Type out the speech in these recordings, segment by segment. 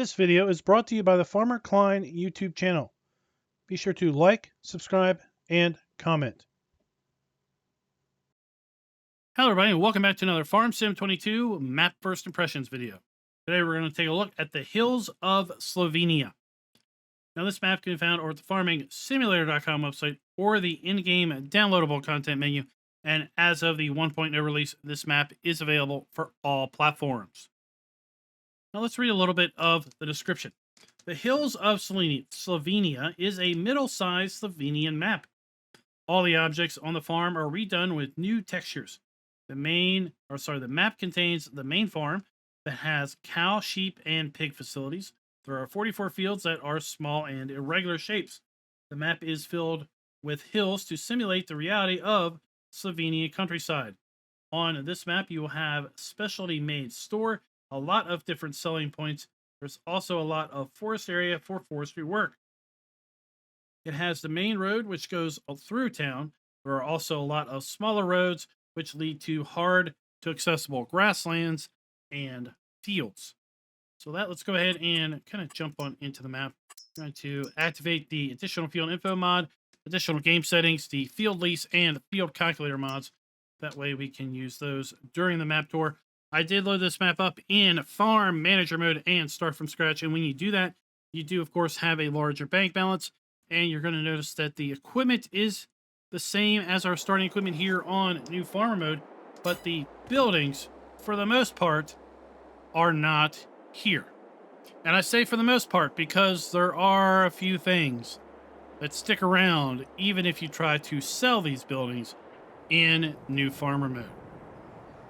This video is brought to you by the Farmer Klein YouTube channel. Be sure to like, subscribe, and comment. Hello everybody, and welcome back to another Farm Sim 22 Map First Impressions video. Today we're going to take a look at the Hills of Slovenia. Now this map can be found over at the farmingsimulator.com website or the in-game downloadable content menu, and as of the 1.0 release, this map is available for all platforms. Now let's read a little bit of the description. The Hills of Slovenia is a middle-sized Slovenian map. All the objects on the farm are redone with new textures. The map contains the main farm that has cow, sheep, and pig facilities. There are 44 fields that are small and irregular shapes. The map is filled with hills to simulate the reality of Slovenia countryside. On this map, you will have specialty made store, a lot of different selling points. There's also a lot of forest area for forestry work. It has the main road, which goes through town. There are also a lot of smaller roads, which lead to hard to accessible grasslands and fields. So let's go ahead and kind of jump on into the map. I'm going to activate the additional field info mod, additional game settings, the field lease, and field calculator mods. That way we can use those during the map tour. I did load this map up in farm manager mode and start from scratch. And when you do that, you do, of course, have a larger bank balance. And you're going to notice that the equipment is the same as our starting equipment here on new farmer mode. But the buildings, for the most part, are not here. And I say for the most part because there are a few things that stick around even if you try to sell these buildings in new farmer mode.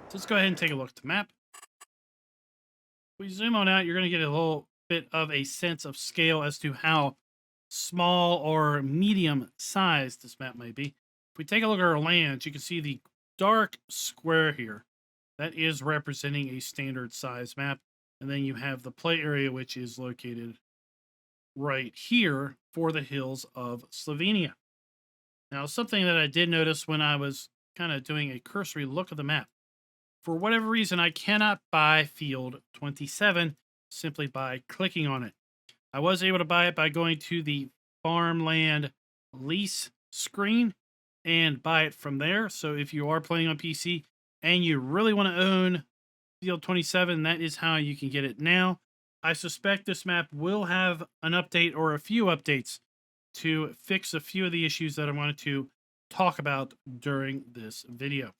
So let's go ahead and take a look at the map. If we zoom on out, you're going to get a little bit of a sense of scale as to how small or medium sized this map might be. If we take a look at our lands, you can see the dark square here. That is representing a standard size map. And then you have the play area, which is located right here for the Hills of Slovenia. Now, something that I did notice when I was kind of doing a cursory look at the map, for whatever reason, I cannot buy field 27 simply by clicking on it. I was able to buy it by going to the farmland lease screen and buy it from there. So if you are playing on PC and you really want to own field 27, that is how you can get it now. I suspect this map will have an update or a few updates to fix a few of the issues that I wanted to talk about during this video.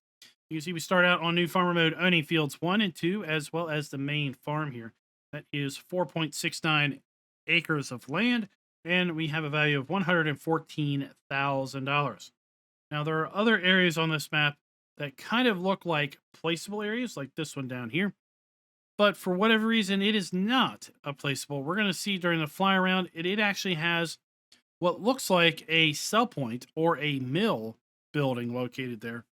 You can see we start out on new farmer mode owning fields 1 and 2, as well as the main farm here. That is 4.69 acres of land, and we have a value of $114,000. Now, there are other areas on this map that kind of look like placeable areas, like this one down here. But for whatever reason, it is not a placeable. We're going to see during the fly around, it actually has what looks like a sell point or a mill building located there.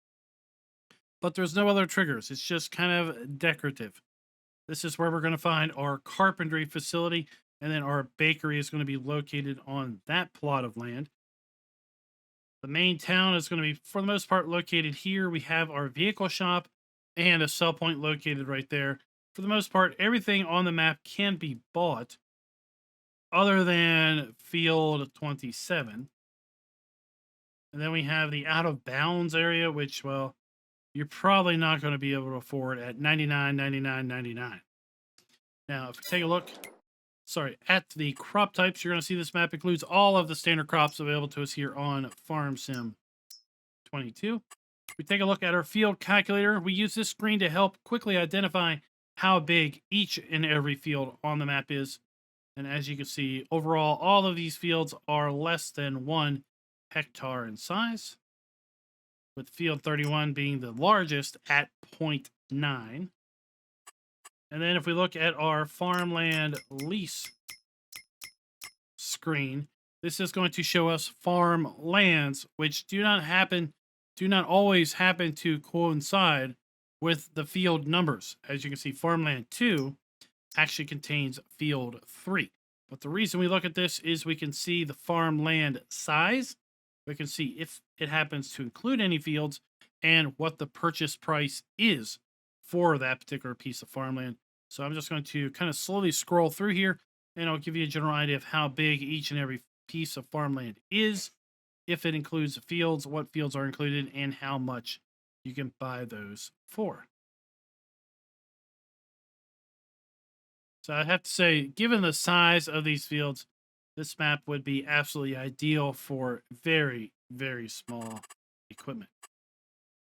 But there's no other triggers. It's just kind of decorative. This is where we're going to find our carpentry facility, and then our bakery is going to be located on that plot of land. The main town is going to be, for the most part, located here. We have our vehicle shop and a sell point located right there. For the most part, everything on the map can be bought other than field 27. And then we have the out of bounds area, which, well, you're probably not going to be able to afford at $99.99. Now, if we take a look, at the crop types, you're going to see this map includes all of the standard crops available to us here on Farm Sim 22. If we take a look at our field calculator, we use this screen to help quickly identify how big each and every field on the map is. And as you can see, overall, all of these fields are less than 1 hectare in size, with field 31 being the largest at 0.9. And then if we look at our farmland lease screen, this is going to show us farm lands, which do not always happen to coincide with the field numbers. As you can see, farmland 2 actually contains field 3. But the reason we look at this is we can see the farmland size. We can see if it happens to include any fields and what the purchase price is for that particular piece of farmland. So I'm just going to kind of slowly scroll through here and I'll give you a general idea of how big each and every piece of farmland is, if it includes fields, what fields are included, and how much you can buy those for. So I have to say, given the size of these fields, this map would be absolutely ideal for very, very small equipment.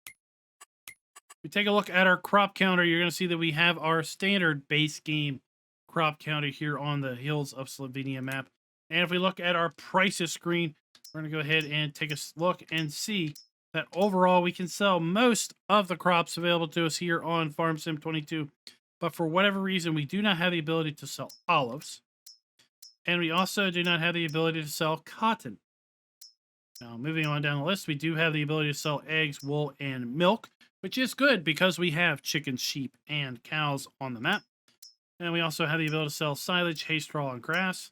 If we take a look at our crop counter, you're going to see that we have our standard base game crop counter here on the Hills of Slovenia map. And if we look at our prices screen, we're going to go ahead and take a look and see that overall we can sell most of the crops available to us here on Farm Sim 22. But for whatever reason, we do not have the ability to sell olives. And we also do not have the ability to sell cotton. Now, moving on down the list, we do have the ability to sell eggs, wool, and milk, which is good because we have chickens, sheep, and cows on the map. And we also have the ability to sell silage, hay, straw, and grass.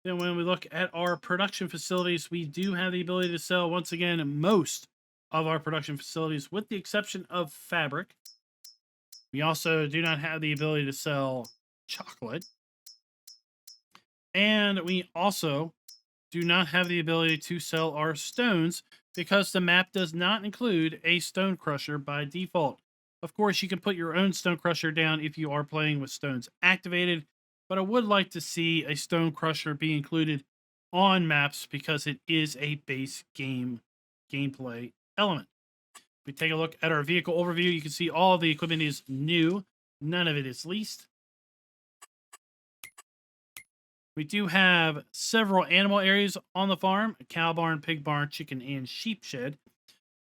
Then when we look at our production facilities, we do have the ability to sell, once again, most of our production facilities, with the exception of fabric. We also do not have the ability to sell chocolate. And we also do not have the ability to sell our stones because the map does not include a stone crusher by default. Of course, you can put your own stone crusher down if you are playing with stones activated, but I would like to see a stone crusher be included on maps because it is a base game gameplay element. If we take a look at our vehicle overview, you can see all of the equipment is new. None of it is leased. We do have several animal areas on the farm: a cow barn, pig barn, chicken, and sheep shed,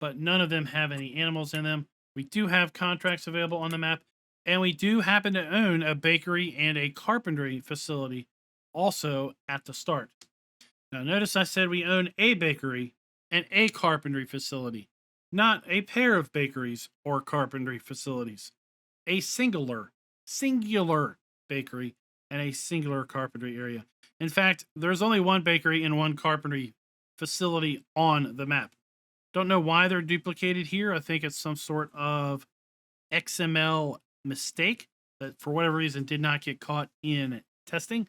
but none of them have any animals in them. We do have contracts available on the map, and we do happen to own a bakery and a carpentry facility also at the start. Now, notice I said we own a bakery and a carpentry facility, not a pair of bakeries or carpentry facilities. A singular bakery and a singular carpentry area. In fact, there's only one bakery and one carpentry facility on the map. Don't know why they're duplicated here. I think it's some sort of XML mistake that for whatever reason did not get caught in testing.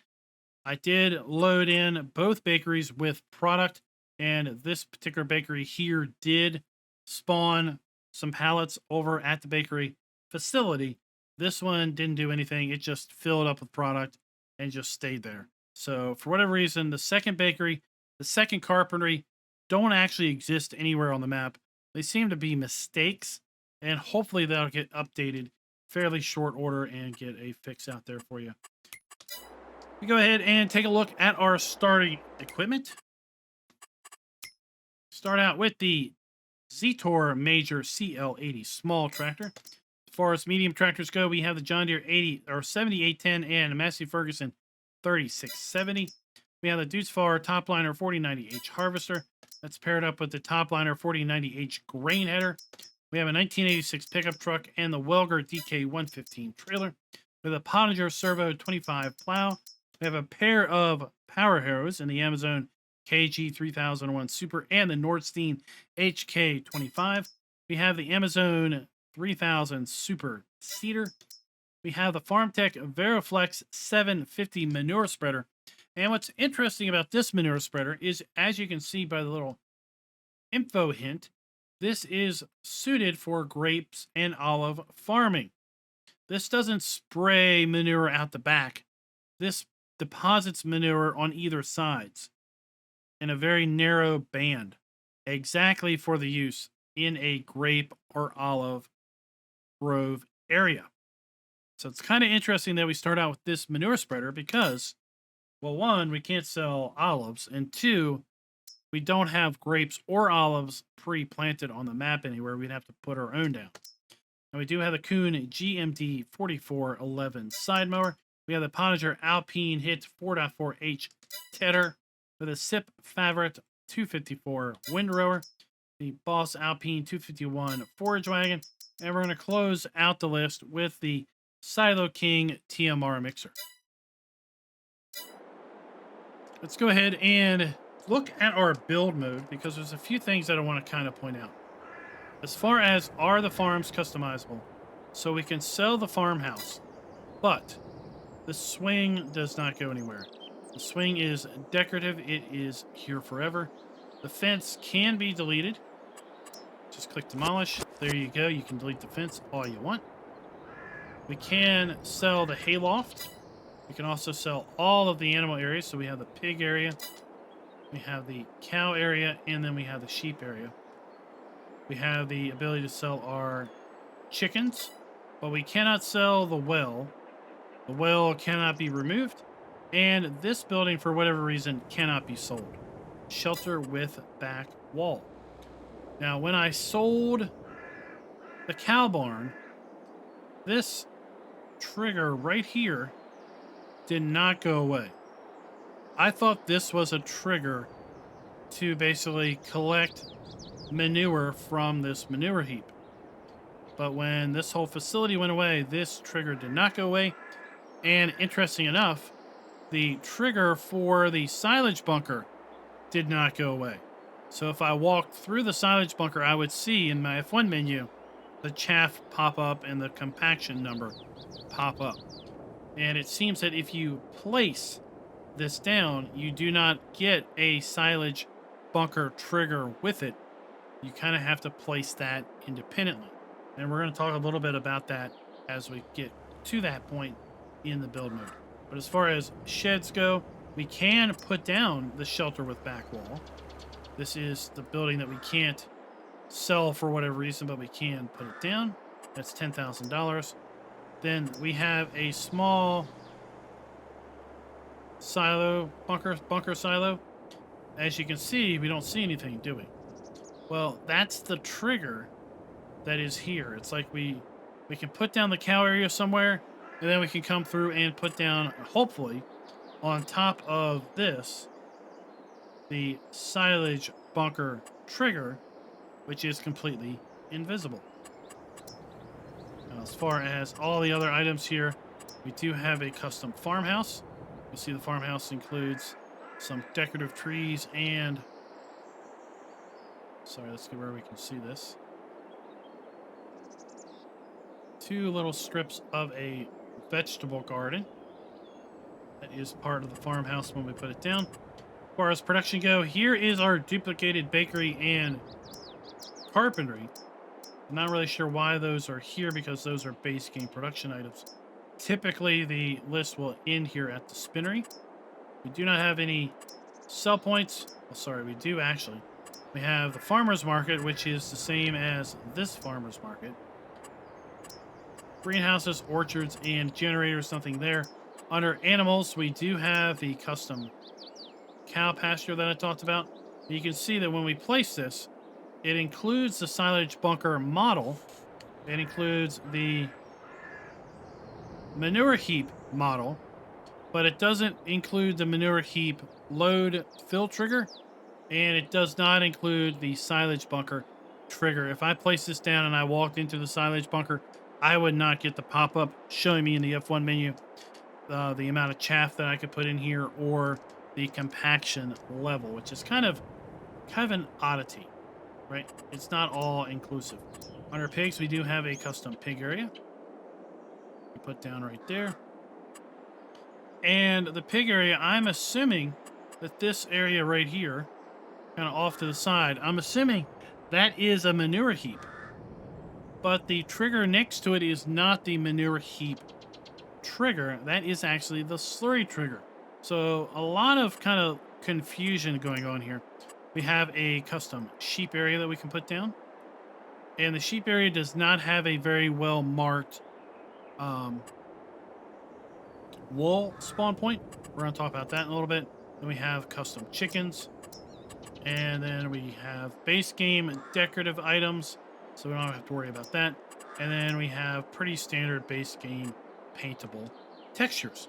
I did load in both bakeries with product, and this particular bakery here did spawn some pallets over at the bakery facility. This one didn't do anything. It just filled up with product and just stayed there. So for whatever reason, the second bakery, the second carpentry don't actually exist anywhere on the map. They seem to be mistakes, and hopefully that'll get updated fairly short order and get a fix out there for you. We go ahead and take a look at our starting equipment. Start out with the Zetor Major CL80 small tractor. As far as medium tractors go, we have the John Deere 7810 and Massey Ferguson 3670. We have the Dutz-Fahr Topliner 4090H harvester. That's paired up with the Topliner 4090H grain header. We have a 1986 pickup truck and the Welger DK115 trailer. With a Pottinger Servo 25 plow. We have a pair of power harrows in the Amazon KG3001 Super and the Nordstein HK25. We have the Amazon 3000 Super Seeder. We have the FarmTech Veriflex 750 manure spreader. And what's interesting about this manure spreader is, as you can see by the little info hint, this is suited for grapes and olive farming. This doesn't spray manure out the back. This deposits manure on either sides in a very narrow band, exactly for the use in a grape or olive grove area. So it's kind of interesting that we start out with this manure spreader because, well, one, we can't sell olives, and two, we don't have grapes or olives pre-planted on the map anywhere. We'd have to put our own down. And we do have the Kuhn GMD 4411 side mower. We have the Pottinger Alpine Hit 4.4H tedder with a SIP Favorite 254 windrower, the Boss Alpine 251 forage wagon, and we're going to close out the list with the Silo King TMR mixer. Let's go ahead and look at our build mode because there's a few things that I want to kind of point out. As far as are the farms customizable, so we can sell the farmhouse, but The swing does not go anywhere. The swing is decorative. It is here forever. The fence can be deleted. Just click demolish. There you go. You can delete the fence all you want. We can sell the hayloft. We can also sell all of the animal areas. So we have the pig area, we have the cow area, and then we have the sheep area. We have the ability to sell our chickens, but we cannot sell the well. The well cannot be removed. And this building, for whatever reason, cannot be sold. Shelter with back wall. Now, when I sold the cow barn, this trigger right here did not go away. I thought this was a trigger to basically collect manure from this manure heap. But when this whole facility went away, this trigger did not go away. And interesting enough, the trigger for the silage bunker did not go away. So if I walked through the silage bunker, I would see in my F1 menu the chaff pop up and the compaction number pop up. And it seems that if you place this down, you do not get a silage bunker trigger with it. You kind of have to place that independently. And we're going to talk a little bit about that as we get to that point in the build mode. But as far as sheds go, we can put down the shelter with back wall. This is the building that we can't sell for whatever reason, but we can put it down. That's $10,000. Then we have a small silo, bunker silo. As you can see, we don't see anything, do we? Well, that's the trigger that is here. It's like we can put down the cow area somewhere, and then we can come through and put down, hopefully, on top of this, the silage bunker trigger, which is completely invisible. Now, as far as all the other items here, we do have a custom farmhouse. You see the farmhouse includes some decorative trees and... Sorry, let's get where we can see this. 2 little strips of a vegetable garden. That is part of the farmhouse when we put it down. As far as production go, here is our duplicated bakery and carpentry. I'm not really sure why those are here because those are base game production items. Typically, the list will end here at the spinnery. We do not have any sell points. Well, sorry, we do actually. We have the farmer's market, which is the same as this farmer's market. Greenhouses, orchards, and generators, nothing there. Under animals, we do have the custom cow pasture that I talked about. You can see that when we place this, it includes the silage bunker model. It includes the manure heap model, but it doesn't include the manure heap load fill trigger, and it does not include the silage bunker trigger. If I place this down and I walked into the silage bunker, I would not get the pop-up showing me in the F1 menu the amount of chaff that I could put in here or the compaction level, which is kind of an oddity, right? It's not all inclusive. Under pigs, we do have a custom pig area. We put down right there. And the pig area, I'm assuming that this area right here, kind of off to the side, I'm assuming that is a manure heap. But the trigger next to it is not the manure heap trigger. That is actually the slurry trigger. So a lot of kind of confusion going on here. We have a custom sheep area that we can put down. And the sheep area does not have a very well marked wool spawn point. We're going to talk about that in a little bit. Then we have custom chickens. And then we have base game decorative items. So we don't have to worry about that. And then we have pretty standard base game paintable textures.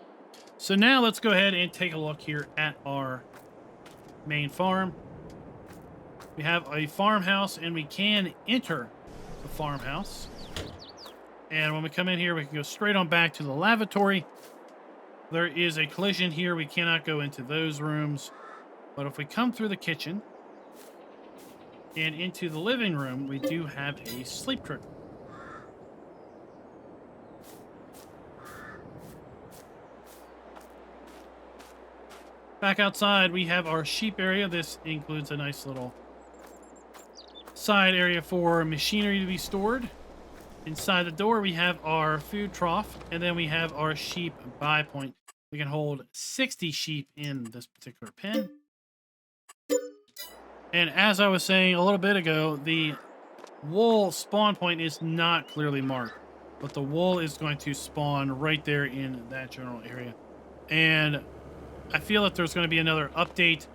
So now let's go ahead and take a look here at our main farm. We have a farmhouse and we can enter the farmhouse. And when we come in here, we can go straight on back to the lavatory. There is a collision here. We cannot go into those rooms. But if we come through the kitchen and into the living room, we do have a sleep trigger. Back outside, we have our sheep area. This includes a nice little side area for machinery to be stored. Inside the door, we have our food trough, and then we have our sheep buy point. We can hold 60 sheep in this particular pen. And as I was saying a little bit ago, the wool spawn point is not clearly marked, but the wool is going to spawn right there in that general area. And I feel that there's going to be another update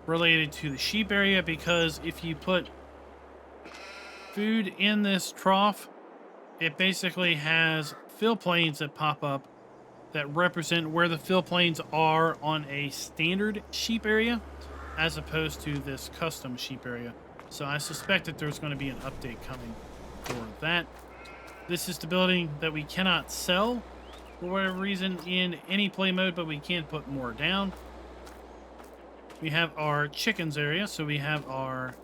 related to the sheep area, because if you put food in this trough, it basically has fill planes that pop up that represent where the fill planes are on a standard sheep area, as opposed to this custom sheep area. So I suspect that there's going to be an update coming for that. This is the building that we cannot sell for whatever reason in any play mode, but we can put more down. We have our chickens area, so we have our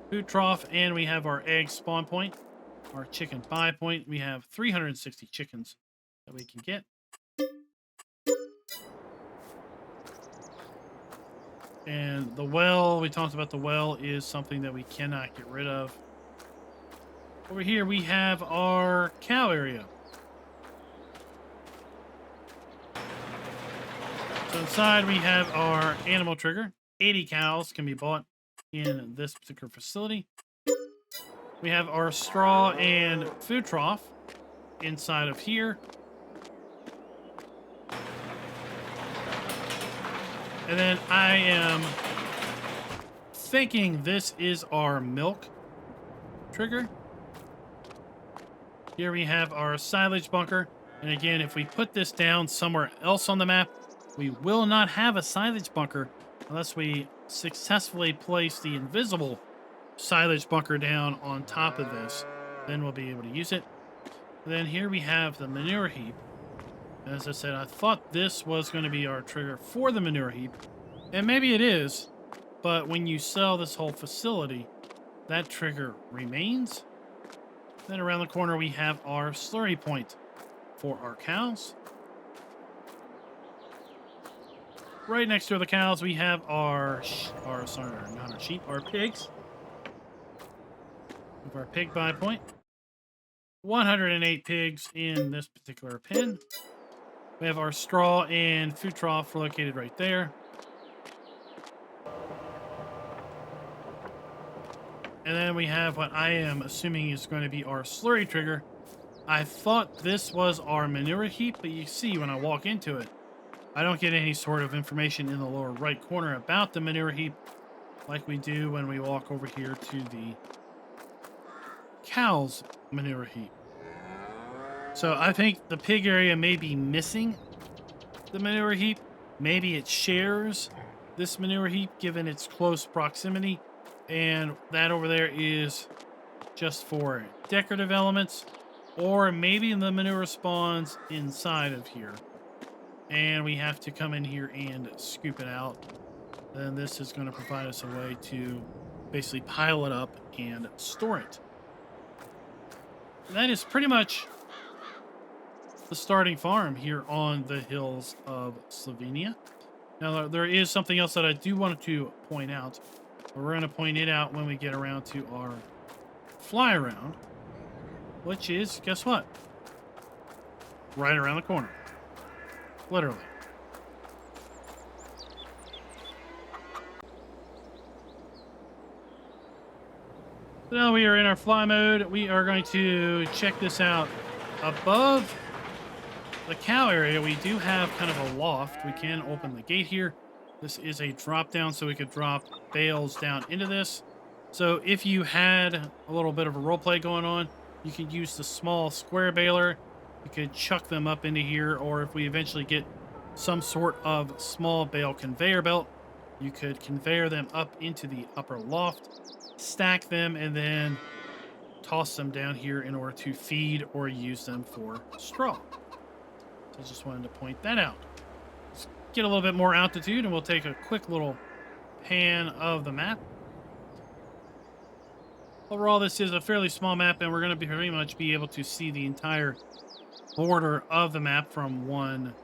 food trough and we have our egg spawn point, our chicken buy point. We have 360 chickens that we can get. And the well, we talked about the well, is something that we cannot get rid of. Over here we have our cow area. So inside we have our animal trigger. 80 cows can be bought in this particular facility. We have our straw and food trough inside of here. And then I am thinking this is our milk trigger. Here we have our silage bunker. And again, if we put this down somewhere else on the map, we will not have a silage bunker unless we successfully place the invisible silage bunker down on top of this. Then we'll be able to use it. And then here we have the manure heap. As I said, I thought this was going to be our trigger for the manure heap. And maybe it is, but when you sell this whole facility, that trigger remains. Then around the corner, we have our slurry point for our cows. Right next to the cows, we have our pigs. With our pig buy point. 108 pigs in this particular pen. We have our straw and food trough located right there. And then we have what I am assuming is going to be our slurry trigger. I thought this was our manure heap, but you see when I walk into it, I don't get any sort of information in the lower right corner about the manure heap like we do when we walk over here to the cow's manure heap. So I think the pig area may be missing the manure heap. Maybe it shares this manure heap given its close proximity. And that over there is just for decorative elements. Or maybe the manure spawns inside of here. And we have to come in here and scoop it out. Then this is going to provide us a way to basically pile it up and store it. That is pretty much the starting farm here on the Hills of Slovenia. Now, there is something else that I do want to point out. We're going to point it out when we get around to our fly around, which is, guess what? Right around the corner. Literally. So now we are in our fly mode. We are going to check this out. Above the cow area, we do have kind of a loft. We can open the gate here. This is a drop down, so we could drop bales down into this. So if you had a little bit of a role play going on, you could use the small square baler. You could chuck them up into here, or if we eventually get some sort of small bale conveyor belt, you could conveyor them up into the upper loft, stack them, and then toss them down here in order to feed or use them for straw. So I just wanted to point that out. Let's get a little bit more altitude, and we'll take a quick little pan of the map. Overall, this is a fairly small map, and we're going to pretty much be able to see the entire border of the map from one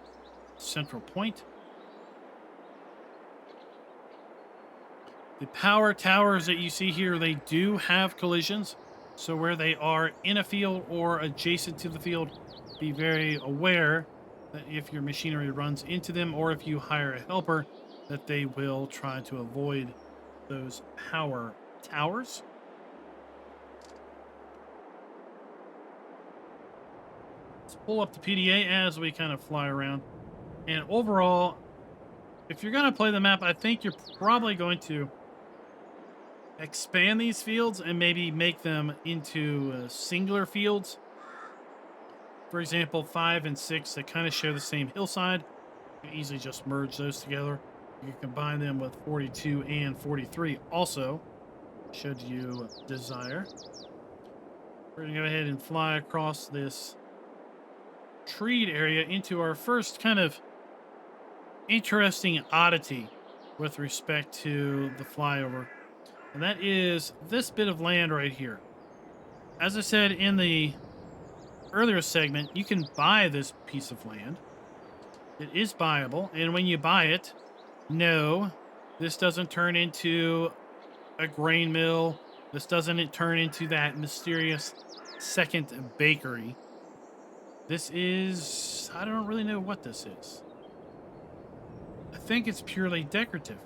central point. The power towers that you see here, they do have collisions. So where they are in a field or adjacent to the field, be very aware that if your machinery runs into them or if you hire a helper, that they will try to avoid those power towers. Let's pull up the PDA as we kind of fly around. And overall, if you're going to play the map, I think you're probably going to expand these fields and maybe make them into singular fields. For example, 5 and 6 that kind of share the same hillside. You can easily just merge those together. You can combine them with 42 and 43 also, should you desire. We're going to go ahead and fly across this treed area into our first kind of interesting oddity with respect to the flyover. And that is this bit of land right here. As I said in the earlier segment, you can buy this piece of land. It is buyable, and when you buy it, no, this doesn't turn into a grain mill. This doesn't turn into that mysterious second bakery. This is, I don't really know what this is. I think it's purely decorative,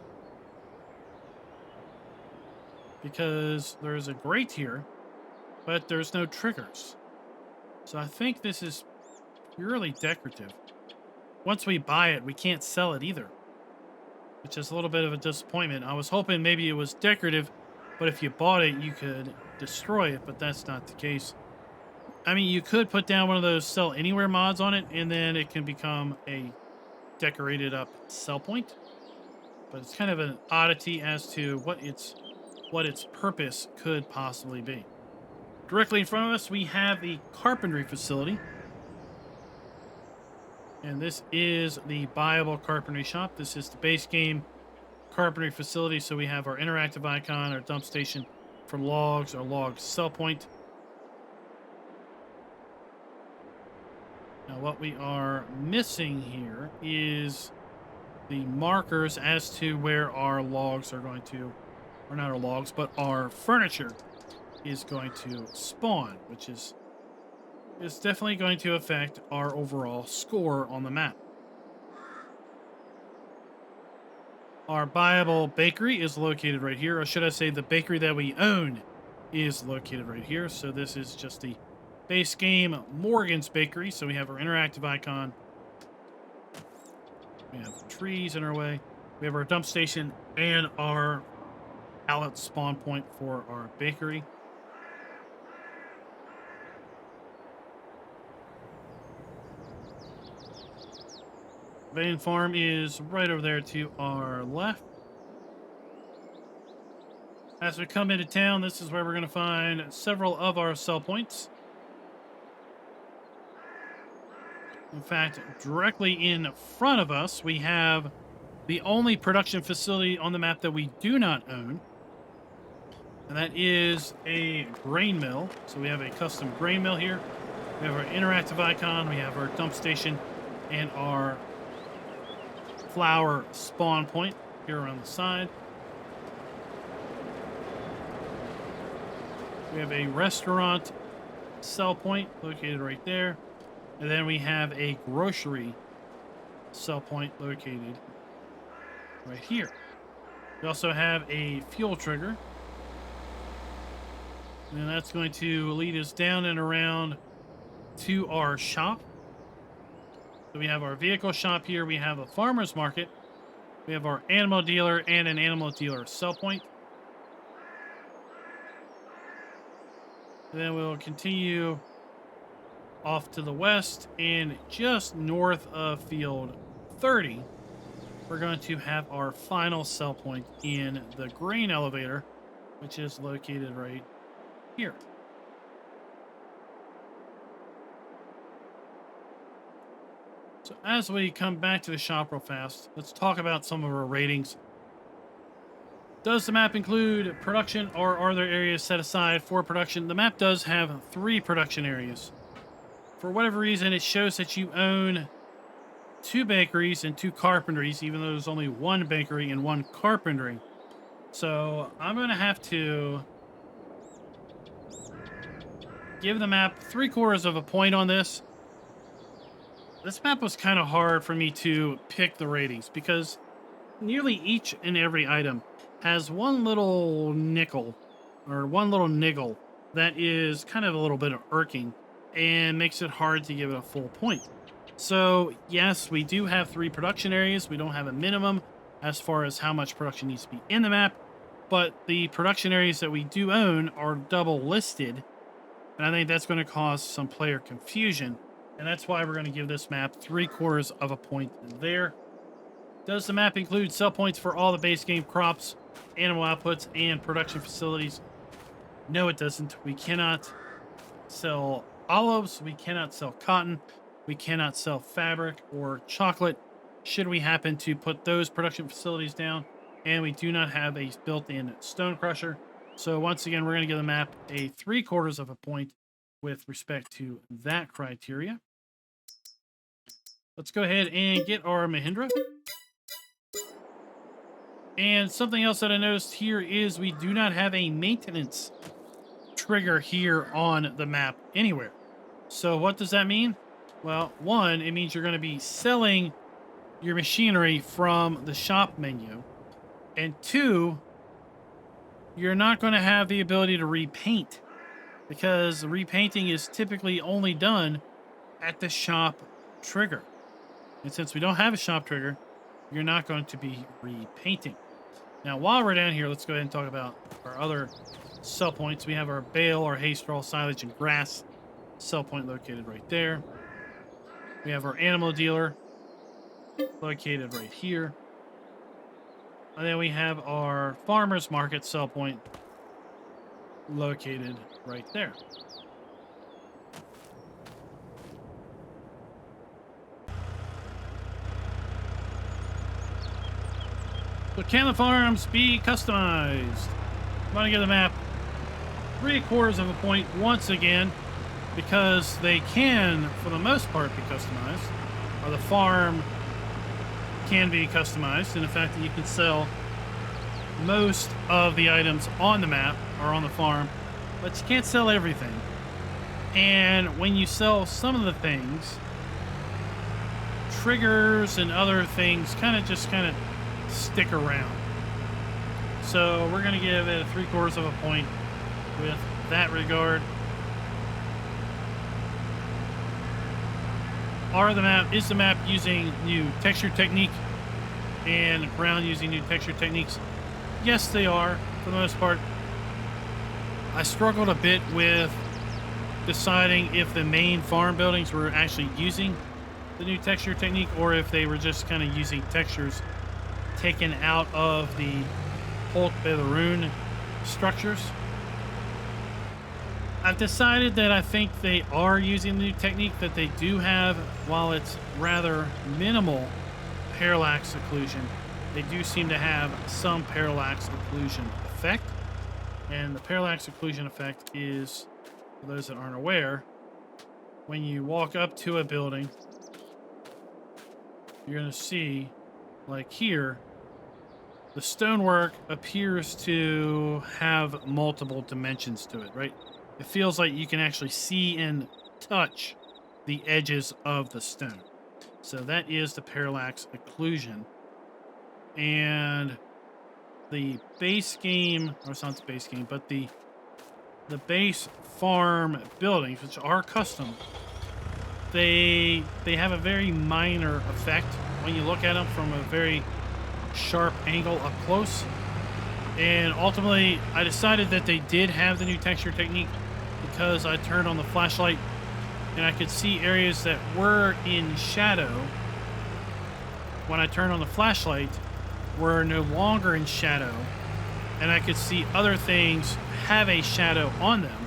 because there's a grate here, but there's no triggers. So I think this is purely decorative. Once we buy it, we can't sell it either, which is a little bit of a disappointment. I was hoping maybe it was decorative, but if you bought it, you could destroy it, but that's not the case. I mean, you could put down one of those sell anywhere mods on it, and then it can become a decorated up sell point. But it's kind of an oddity as to what its purpose could possibly be. Directly in front of us, we have the carpentry facility. And this is the buyable carpentry shop. This is the base game carpentry facility. So we have our interactive icon, our dump station for logs, our log sell point. Now what we are missing here is the markers as to where our logs are going to, or not our logs, but our furniture is going to spawn, which is definitely going to affect our overall score on the map. Our buyable bakery is located right here, or should I say the bakery that we own is located right here. So this is just the base game Morgan's Bakery. So we have our interactive icon. We have trees in our way. We have our dump station and our pallet spawn point for our bakery. Van Farm is right over there to our left. As we come into town, this is where we're going to find several of our sell points. In fact, directly in front of us, we have the only production facility on the map that we do not own. And that is a grain mill. So we have a custom grain mill here. We have our interactive icon. We have our dump station and our flour spawn point here on the side. We have a restaurant sell point located right there. And then we have a grocery sell point located right here. We also have a fuel trigger. And that's going to lead us down and around to our shop. So we have our vehicle shop here. We have a farmer's market. We have our animal dealer and an animal dealer sell point. And then we'll continue off to the west, and just north of field 30, we're going to have our final sell point in the grain elevator, which is located right here. So as we come back to the shop real fast, let's talk about some of our ratings. Does the map include production, or are there areas set aside for production? The map does have 3 production areas. For whatever reason, it shows that you own 2 bakeries and 2 carpentries, even though there's only 1 bakery and 1 carpentry. So I'm going to have to give the map 3/4 of a point on this. This map was kind of hard for me to pick the ratings because nearly each and every item has one little nickel or one little niggle that is kind of a little bit of irking and makes it hard to give it a full point. So yes, we do have 3 production areas. We don't have a minimum as far as how much production needs to be in the map, but the production areas that we do own are double listed, and I think that's going to cause some player confusion, and that's why we're going to give this map 3/4 of a point there. Does the map include sell points for all the base game crops, animal outputs, and production facilities? No, it doesn't. We cannot sell olives. We cannot sell cotton. We cannot sell fabric or chocolate should we happen to put those production facilities down. And we do not have a built-in stone crusher. So once again, we're going to give the map a 3/4 of a point with respect to that criteria. Let's go ahead and get our Mahindra. And something else that I noticed here is we do not have a maintenance trigger here on the map anywhere. So what does that mean? Well, one, it means you're going to be selling your machinery from the shop menu. And 2, you're not going to have the ability to repaint because repainting is typically only done at the shop trigger. And since we don't have a shop trigger, you're not going to be repainting. Now, while we're down here, let's go ahead and talk about our other sell points. We have our bale, our hay, straw, silage, and grass sell point located right there. We have our animal dealer located right here. And then we have our farmer's market sell point located right there. So can the farms be customized? I'm going to give the map 3/4 of a point once again because they can, for the most part, be customized. Or the farm can be customized in the fact that you can sell most of the items on the map or on the farm, but you can't sell everything. And when you sell some of the things, triggers and other things kind of stick around. So we're going to give it a 3/4 of a point with that regard. Is the map using new texture technique and ground using new texture techniques? Yes, they are, for the most part. I struggled a bit with deciding if the main farm buildings were actually using the new texture technique or if they were just kind of using textures taken out of the Hulk Belarun structures. I've decided that I think they are using the new technique, that they do have, while it's rather minimal parallax occlusion, they do seem to have some parallax occlusion effect. And the parallax occlusion effect is, for those that aren't aware, when you walk up to a building, you're going to see, like here, the stonework appears to have multiple dimensions to it, right? It feels like you can actually see and touch the edges of the stone. So that is the parallax occlusion. And the base game, or it's not the base game, but the base farm buildings, which are custom, they have a very minor effect when you look at them from a very sharp angle up close. And ultimately, I decided that they did have the new texture technique because I turned on the flashlight and I could see areas that were in shadow. When I turned on the flashlight, were no longer in shadow, and I could see other things have a shadow on them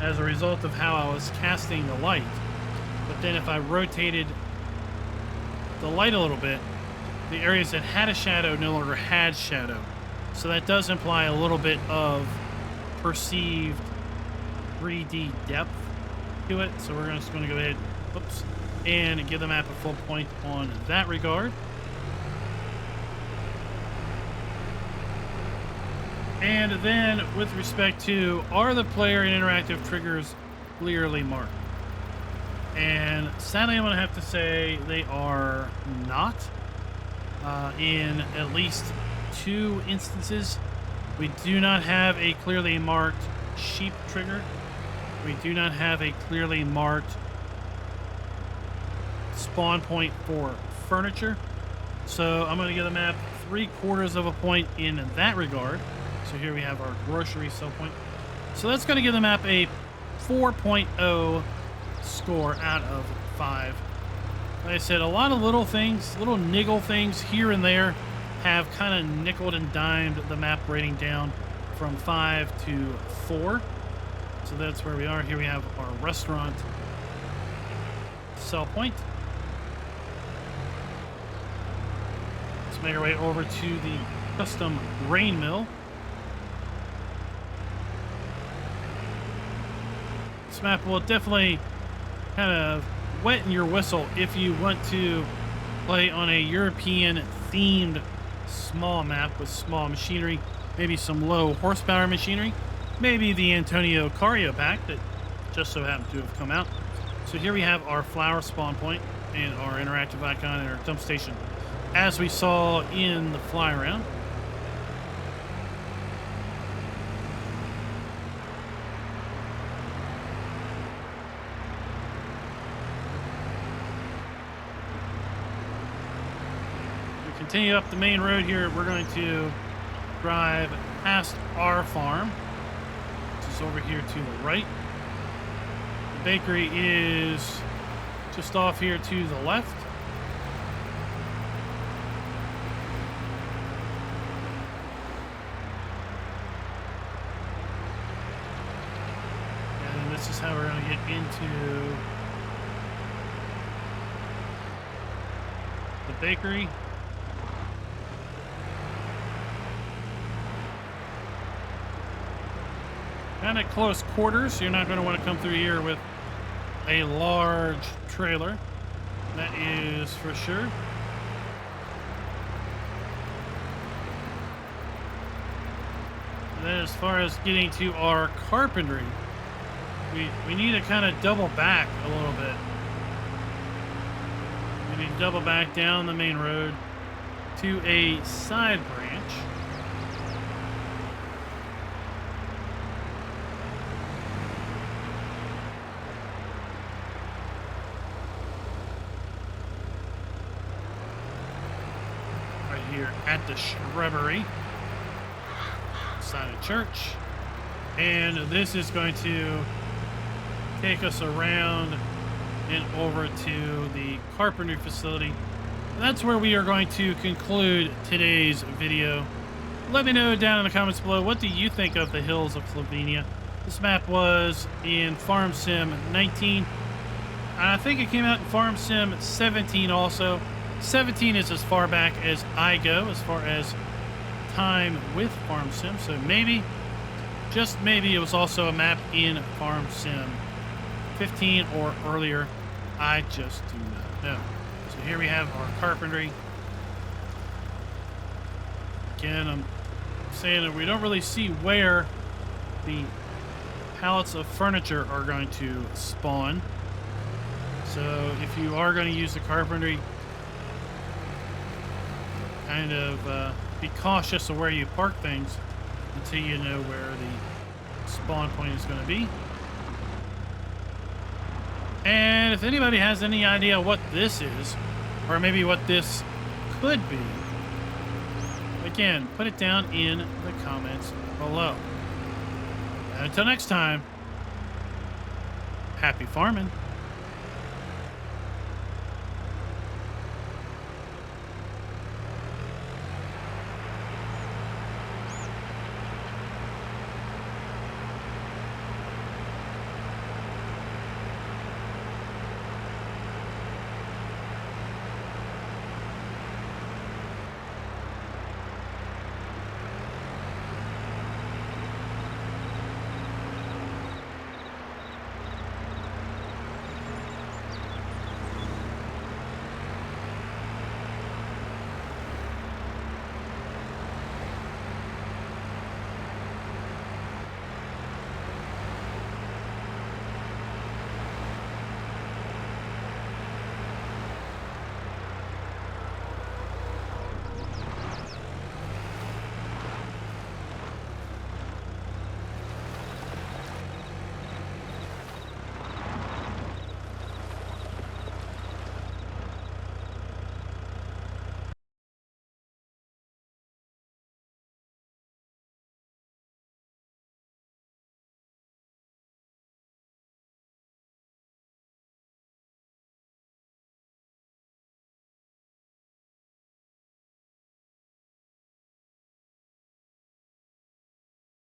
as a result of how I was casting the light. But then if I rotated the light a little bit, the areas that had a shadow no longer had shadow. So that does imply a little bit of perceived 3D depth to it. So we're just going to go ahead, and give the map a full point on that regard. And then with respect to, are the player and interactive triggers clearly marked? And sadly, I'm going to have to say they are not. In at least 2 instances, we do not have a clearly marked sheep trigger. We do not have a clearly marked spawn point for furniture. So I'm going to give the map 3/4 of a point in that regard. So here we have our grocery sell point. So that's going to give the map a 4.0 score out of 5. Like I said, a lot of little things, little niggle things here and there have kind of nickeled and dimed the map rating down from 5 to 4. So that's where we are. Here we have our restaurant sell point. Let's make our way over to the custom grain mill. This map will definitely kind of wet your whistle if you want to play on a European themed small map with small machinery, maybe some low horsepower machinery, maybe the Antonio Cario pack that just so happened to have come out. So here we have our flower spawn point and our interactive icon and our dump station as we saw in the fly around. Continue up the main road here. We're going to drive past our farm, which is over here to the right. The bakery is just off here to the left. And this is how we're going to get into the bakery. Kind of close quarters. You're not going to want to come through here with a large trailer. That is for sure. And then as far as getting to our carpentry, we need to kind of double back a little bit. We need to double back down the main road to a side branch. Here at the shrubbery side of church, and this is going to take us around and over to the carpentry facility. That's where we are going to conclude today's video. Let me know down in the comments below, what do you think of the Hills of Slovenia? This map was in Farm Sim 19. I think it came out in Farm Sim 17 also. 17 is as far back as I go as far as time with Farm Sim, so maybe, just maybe, it was also a map in Farm Sim 15 or earlier. I just do not know. So here we have our carpentry. Again, I'm saying that we don't really see where the pallets of furniture are going to spawn. So if you are going to use the carpentry, kind of be cautious of where you park things until you know where the spawn point is going to be. And if anybody has any idea what this is, or maybe what this could be, again, put it down in the comments below. And until next time, happy farming.